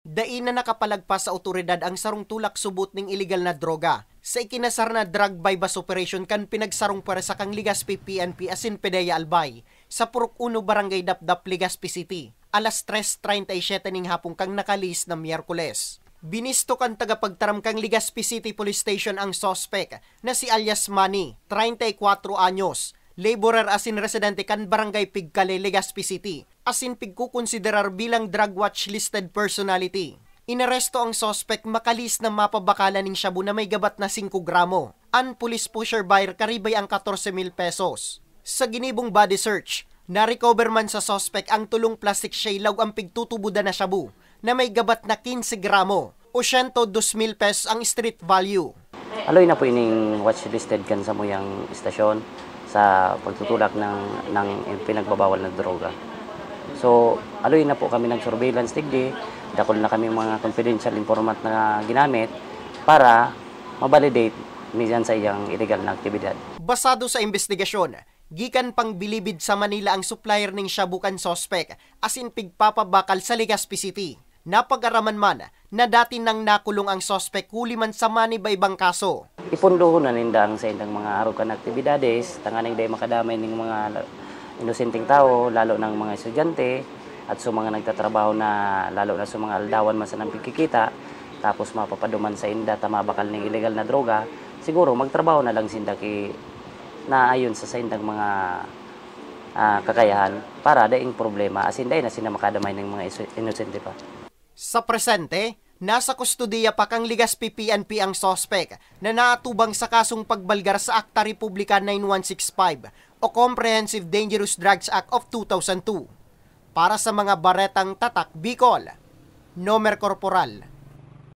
Dain na nakapalagpas sa otoridad ang sarong tulak subot ning illegal na droga. Sa ikinasar na drug bypass operation kan pinagsarong para sa kang Legazpi PNP asin Pedeya Albay sa Purok 1 Barangay Dapdap, Legazpi City. Alas 3:37 ning hapong kang nakalis na Miyerkules. Binisto kan tagapagtaram kang Legazpi City Police Station ang sospek na si alias Manny, 34 anyos, laborer asin residente kan Barangay Pigkale, Legazpi City, asin pigkukonsiderar bilang drug watch listed personality. Inaresto ang sospek makalis na mapabakala ning shabu na may gabat na 5 gramo. An police pusher buyer karibay ang 14,000 pesos. Sa ginibong body search, na-recover man sa sospek ang tulong plastic shaylaw ang pigtutubudan na shabu na may gabat na 15 gramo o 102,000 pesos ang street value. Aloy na po ining watch listed kan sa muyang istasyon sa pagtutulak ng pinagbabawal na droga. So, aloy na po kami ng surveillance tigdi, dakol na kami mga confidential informant na ginamit para mabalidate minsan sa iyang illegal na aktibidad. Basado sa investigasyon, gikan pang bilibid sa Manila ang supplier ning shabukan sospek asin pigpapabakal sa Legazpi City. Napag-araman man na dati nang nakulong ang sospek huli man sa manibaybang kaso. Ipunduhon na nindang sa indang mga arukan aktibidades, tanganing day makadamay ning mga inosenteng tao, lalo ng mga estudyante at sa mga nagtatrabaho na lalo na sa mga aldawan man sa nang pagkikita, tapos mapapaduman sa inda tamabakal ng illegal na droga, siguro magtrabaho na lang sinda ki naayon sa indang mga kakayahan para daing problema asin day na sila makadamay ng mga inosente pa. Sa presente, nasa kustodiya pa kang Legazpi PNP ang sospek na naatubang sa kasong pagbalgar sa Akta Republika 9165 o Comprehensive Dangerous Drugs Act of 2002. Para sa mga baretang tatak Bicol, Nomer Corporal